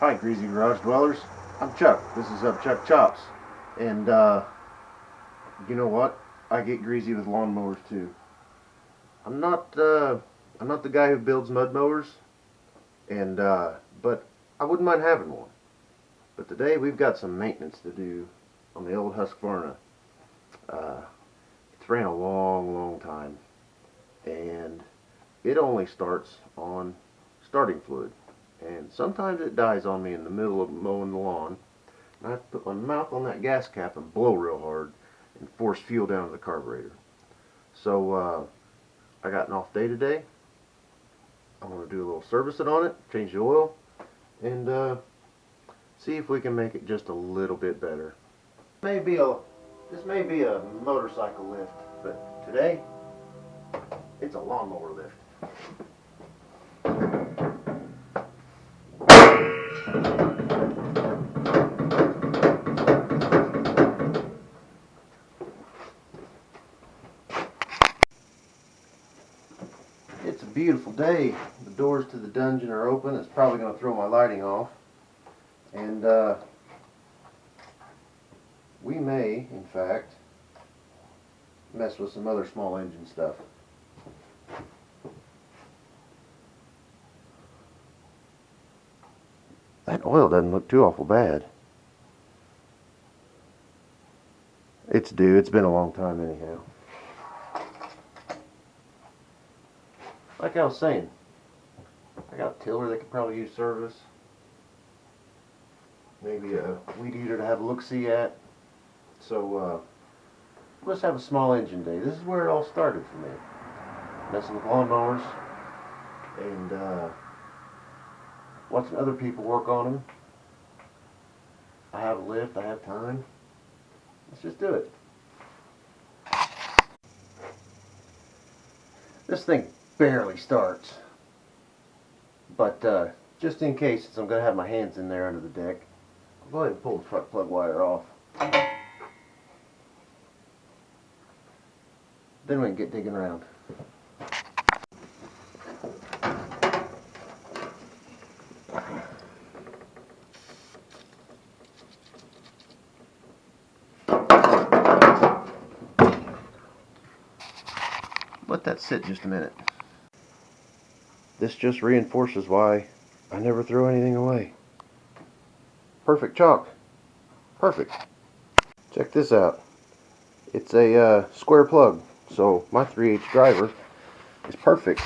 Hi, Greasy Garage Dwellers. I'm Chuck. This is Up Chuck Chops. And, you know what? I get greasy with lawnmowers too. I'm not the guy who builds mud mowers, and, but I wouldn't mind having one. But today we've got some maintenance to do on the old Husqvarna. It's ran a long time, and it only starts on starting fluid. And sometimes it dies on me in the middle of mowing the lawn. And I have to put my mouth on that gas cap and blow real hard and force fuel down to the carburetor. So I got an off day today. I'm going to do a little servicing on it, change the oil, and see if we can make it just a little bit better. This may be a motorcycle lift, but today it's a lawnmower lift. It's a beautiful day. The doors to the dungeon are open. It's probably going to throw my lighting off. And we may, in fact, mess with some other small engine stuff. That oil doesn't look too awful bad. It's due. It's been a long time anyhow. Like I was saying, I got a tiller that could probably use service. Maybe a weed eater to have a look-see at. So, let's have a small engine day. This is where it all started for me. Messing with lawnmowers and watching other people work on them. I have a lift, I have time. Let's just do it. This thing barely starts. But just in case, since I'm going to have my hands in there under the deck, I'll go ahead and pull the front plug wire off. Then we can get digging around. Let that sit just a minute. This just reinforces why I never throw anything away. Perfect chalk. Perfect. Check this out. It's a square plug, so my 3/8 driver is perfect.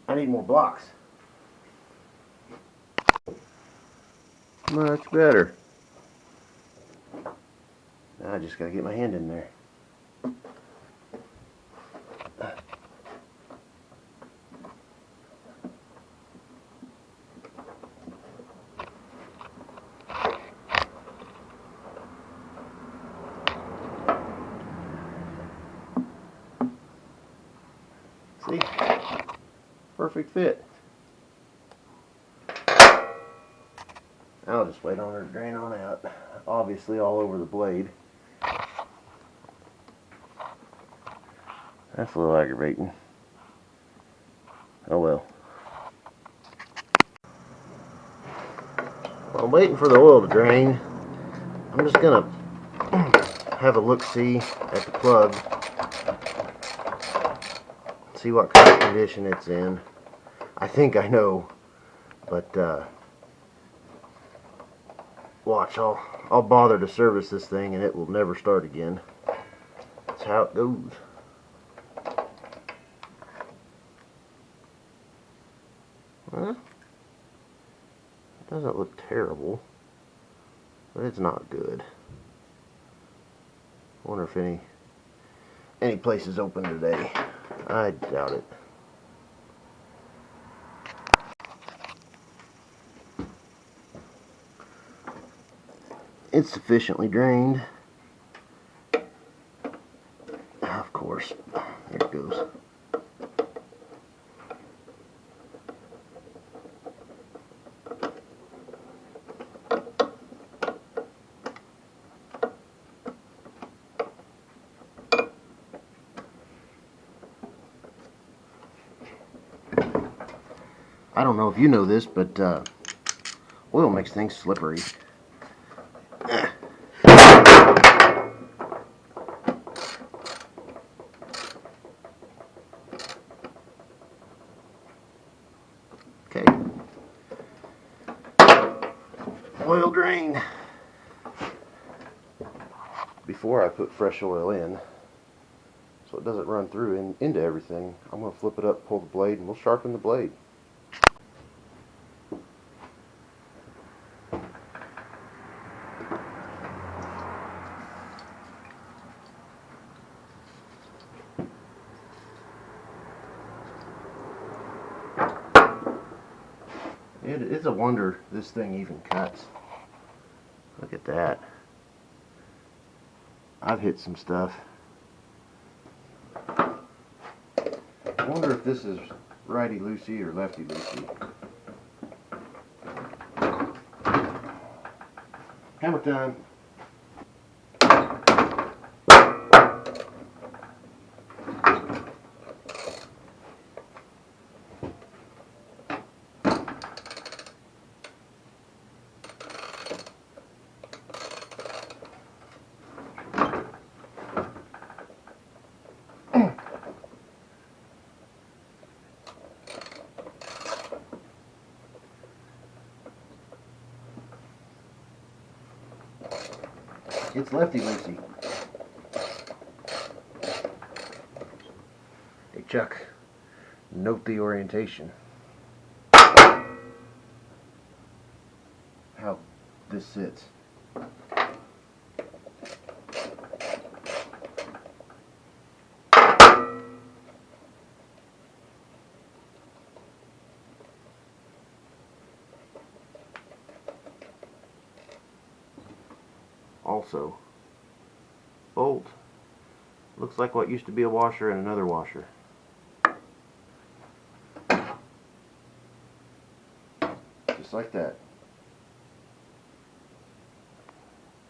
I need more blocks. Much better. Now I just gotta get my hand in there. See? Perfect fit. I'll just wait on her to drain on out. Obviously all over the blade. That's a little aggravating. Oh well. While I'm waiting for the oil to drain, I'm just gonna have a look-see at the plug. See what kind of condition it's in. I think I know, but watch, I'll bother to service this thing and it will never start again. That's how it goes. Huh? It doesn't look terrible, but it's not good. I wonder if any place is open today. I doubt it. It's sufficiently drained. Of course. There it goes. I don't know if you know this, but oil makes things slippery. Okay. Oil drain. Before I put fresh oil in, so it doesn't run through into everything, I'm going to flip it up, pull the blade, and we'll sharpen the blade. It is a wonder this thing even cuts. Look at that. I've hit some stuff. I wonder if this is righty-loosey or lefty-loosey. Hammer time. It's lefty-loosey. Hey Chuck, note the orientation. How this sits. Also, bolt looks like what used to be a washer and another washer. Just like that.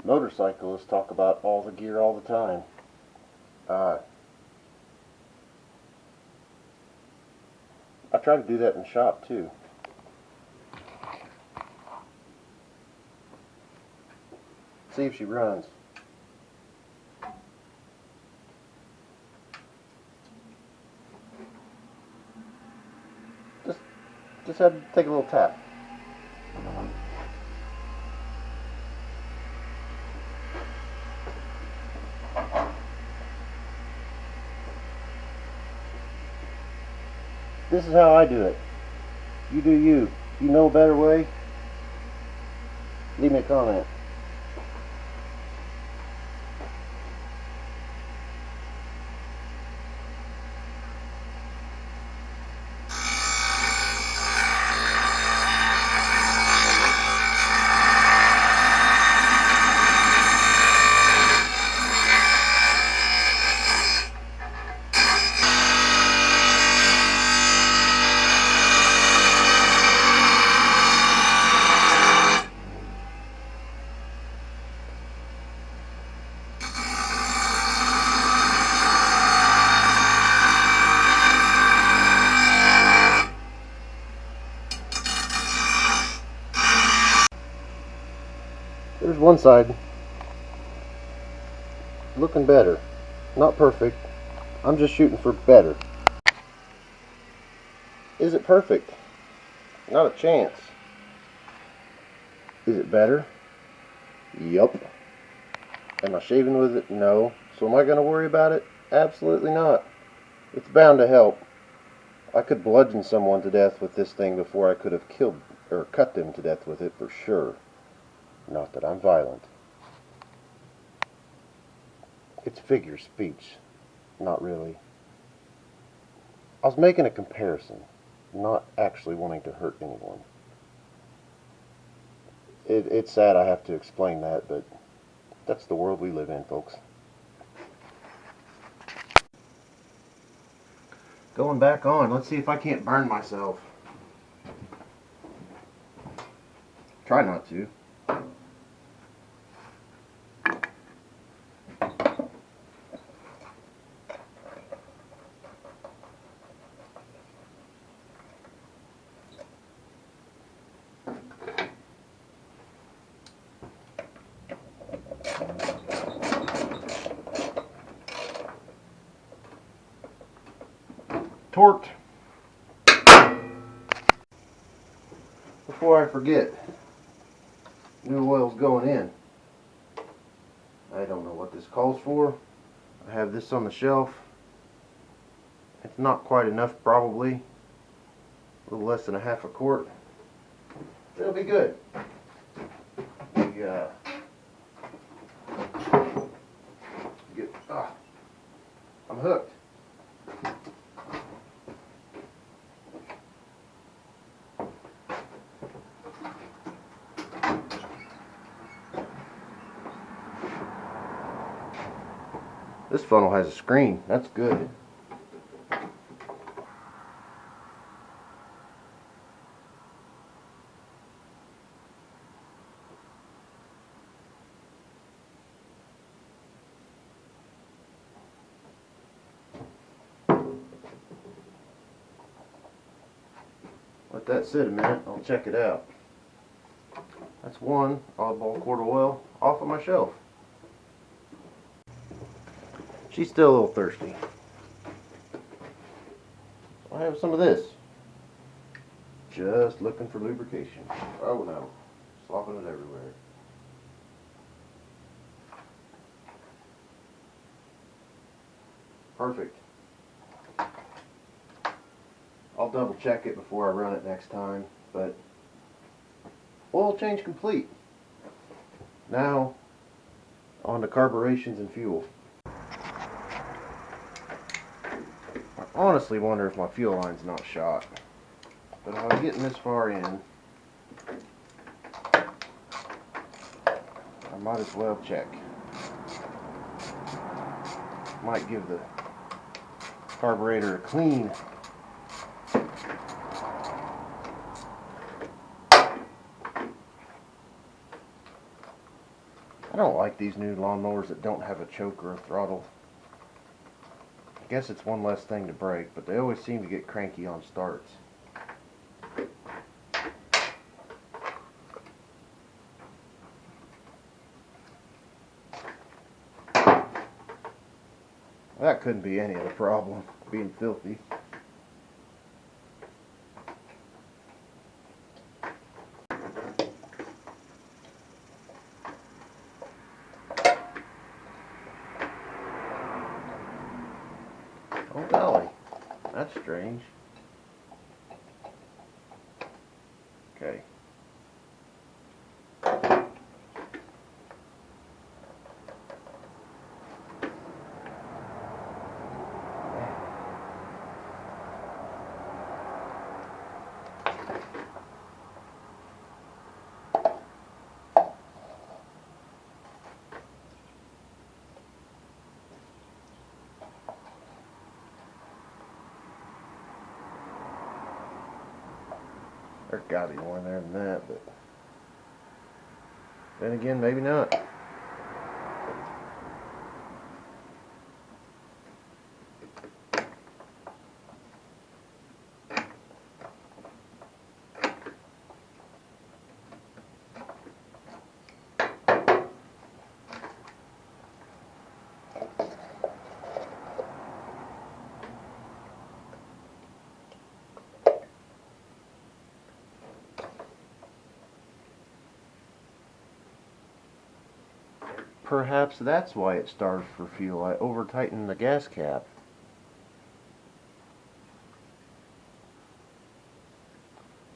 Motorcyclists talk about all the gear all the time. I try to do that in the shop too. See if she runs. Just had to take a little tap. This is how I do it. You do you. If you know a better way, leave me a comment. There's one side looking better. Not perfect. I'm just shooting for better. Is it perfect? Not a chance. Is it better? Yup. Am I shaving with it? No. So am I going to worry about it? Absolutely not. It's bound to help. I could bludgeon someone to death with this thing before I could have killed or cut them to death with it for sure. Not that I'm violent. It's figure speech. Not really. I was making a comparison, not actually wanting to hurt anyone. It's sad I have to explain that, but that's the world we live in, folks. Going back on. Let's see if I can't burn myself. Try not to. torqued. Before I forget, new oil's going in. I don't know what this calls for. I have this on the shelf. It's not quite enough, probably. A little less than a half a quart. It'll be good. I'm hooked. This funnel has a screen. That's good. Let that sit a minute. I'll check it out. That's one oddball quart of oil off of my shelf. She's still a little thirsty. I have some of this. Just looking for lubrication. Oh no. Slopping it everywhere. Perfect. I'll double check it before I run it next time, but oil change complete. Now on to carburetions and fuel. I honestly wonder if my fuel line's not shot, but if I'm getting this far in, I might as well check. Might give the carburetor a clean. I don't like these new lawnmowers that don't have a choke or a throttle. I guess it's one less thing to break, but they always seem to get cranky on starts. That couldn't be any of the problem, being filthy. Oh golly, that's strange. Okay. There's got to be more in there than that, but then again, maybe not. Perhaps that's why it starved for fuel. I over-tightened the gas cap.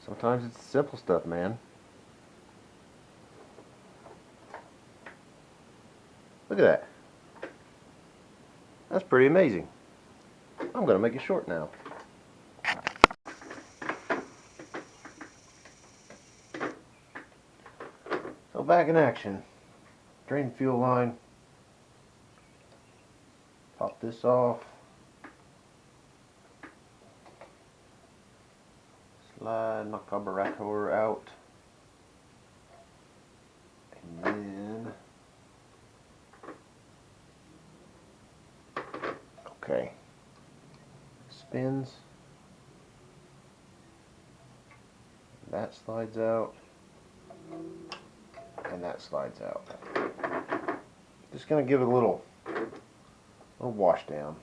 Sometimes it's the simple stuff, man. Look at that. That's pretty amazing. I'm going to make it short now. So back in action. Drain fuel line. Pop this off. Slide my carburetor out. And then okay. Spins. That slides out. And that slides out. Just going to give it a little wash down.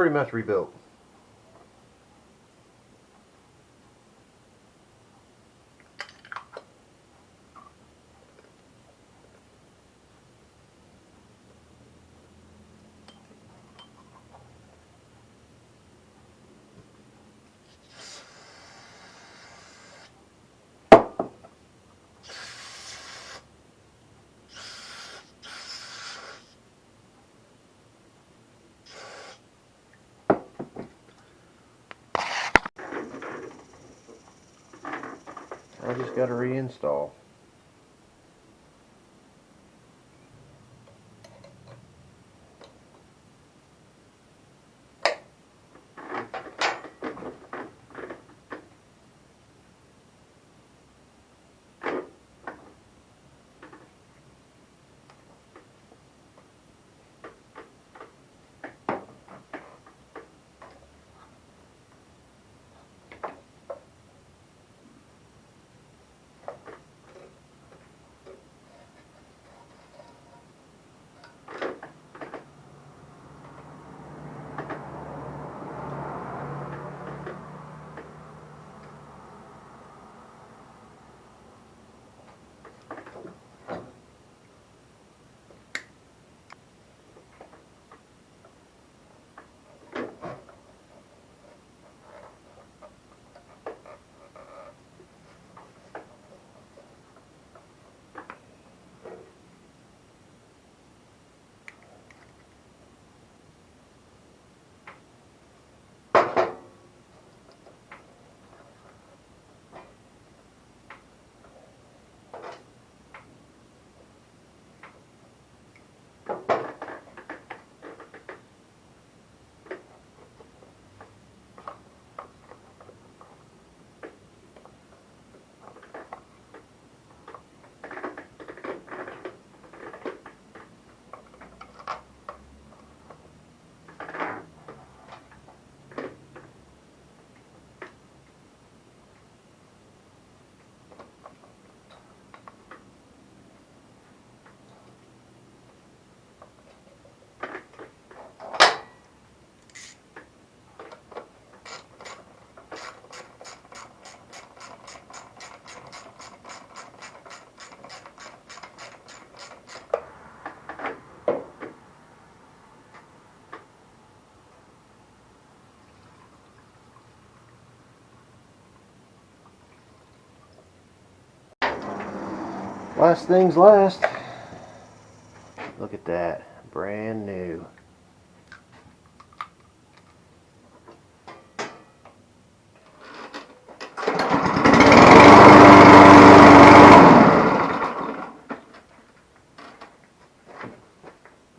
pretty much rebuilt. I just got to reinstall. Last things last. Look at that. Brand new.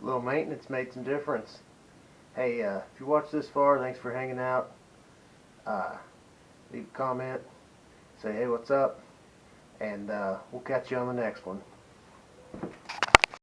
Little maintenance made some difference. Hey, if you watched this far, thanks for hanging out. Leave a comment. Say, hey, what's up? And we'll catch you on the next one.